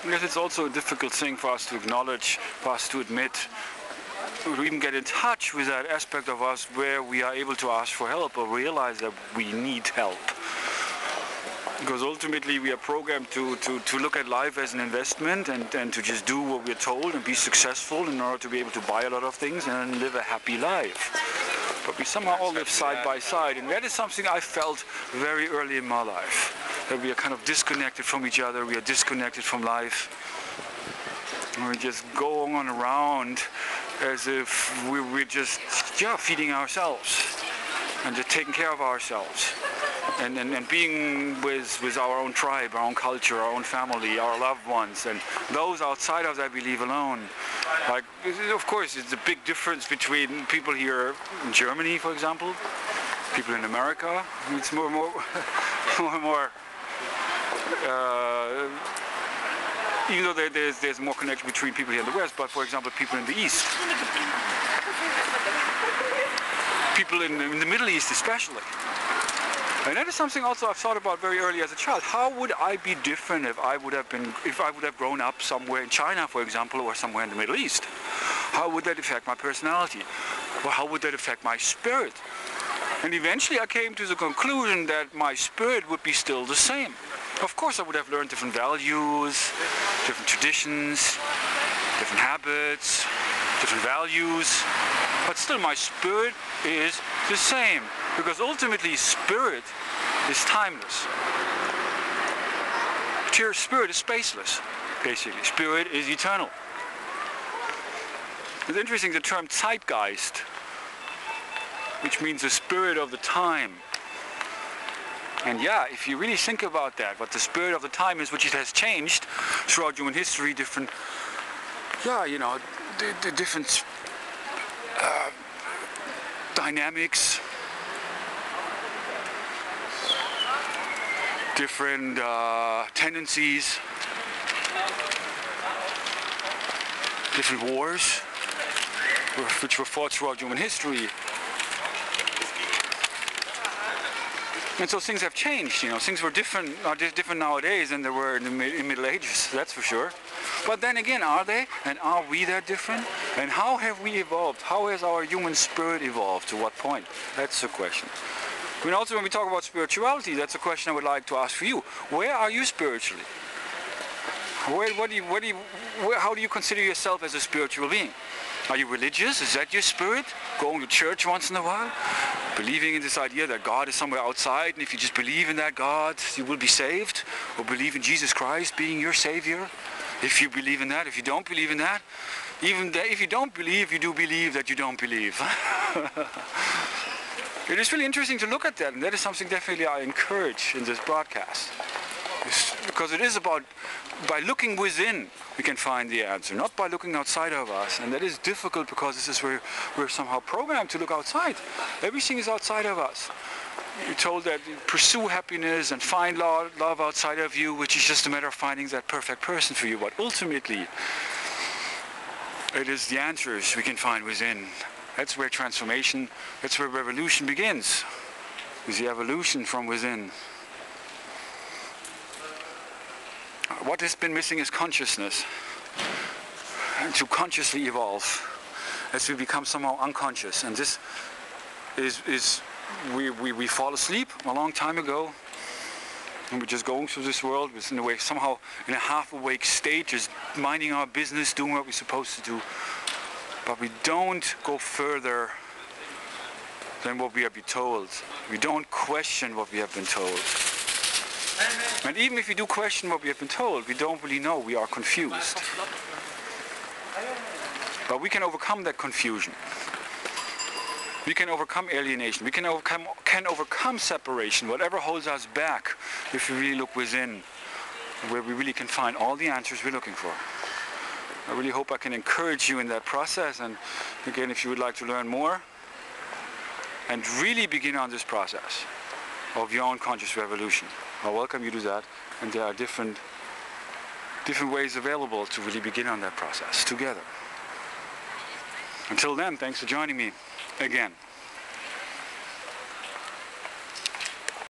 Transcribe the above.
Because it's also a difficult thing for us to acknowledge, for us to admit, or even get in touch with that aspect of us where we are able to ask for help or realize that we need help. Because ultimately we are programmed to look at life as an investment and to just do what we're told and be successful in order to be able to buy a lot of things and live a happy life. But we somehow all live side by side, and that is something I felt very early in my life. That we are kind of disconnected from each other, we are disconnected from life. And we just go on around as if we're just feeding ourselves and just taking care of ourselves. And being with our own tribe, our own culture, our own family, our loved ones, and those outside of that we leave alone. Like, of course, it's a big difference between people here in Germany, for example, people in America. It's more even though there's more connection between people here in the West, but for example, people in the East, people in the Middle East especially. And that is something also I've thought about very early as a child. How would I be different if I would have grown up somewhere in China, for example, or somewhere in the Middle East? How would that affect my personality? Or how would that affect my spirit? And eventually I came to the conclusion that my spirit would be still the same. Of course I would have learned different values, different traditions, different habits, different values, but still my spirit is the same. Because ultimately, spirit is timeless. Pure spirit is spaceless, basically. Spirit is eternal. It's interesting, the term zeitgeist, which means the spirit of the time. And yeah, if you really think about that, what the spirit of the time is, which it has changed throughout human history, different, the different dynamics, different tendencies, different wars, which were fought throughout human history. And so things have changed, things were different nowadays than they were in the Middle Ages, that's for sure. But then again, are they? And are we that different? And how have we evolved? How has our human spirit evolved? To what point? That's the question. I mean, also when we talk about spirituality, that's a question I would like to ask for you. Where are you spiritually? How do you consider yourself as a spiritual being? Are you religious? Is that your spirit? Going to church once in a while? Believing in this idea that God is somewhere outside, and if you just believe in that God, you will be saved? Or believe in Jesus Christ being your Savior? If you believe in that, if you don't believe in that, even if you don't believe, you do believe that you don't believe. It is really interesting to look at that, and that is something definitely I encourage in this broadcast. Because it is about, by looking within, we can find the answer, not by looking outside of us. And that is difficult because this is where we're somehow programmed to look outside. Everything is outside of us. You're told that you pursue happiness and find love outside of you, which is just a matter of finding that perfect person for you. But ultimately, it is the answers we can find within. That's where transformation, that's where revolution begins, is the evolution from within. What has been missing is consciousness, and to consciously evolve as we become somehow unconscious. And this is we fall asleep a long time ago, and we're just going through this world in a way, somehow in a half-awake state, just minding our business, doing what we're supposed to do. But we don't go further than what we have been told. We don't question what we have been told. And even if we do question what we have been told, we don't really know, we are confused. But we can overcome that confusion. We can overcome alienation. We can overcome separation, whatever holds us back, if we really look within, where we really can find all the answers we're looking for. I really hope I can encourage you in that process. And again, if you would like to learn more and really begin on this process of your own conscious revolution, I welcome you to that. And there are different ways available to really begin on that process together. Until then, thanks for joining me again.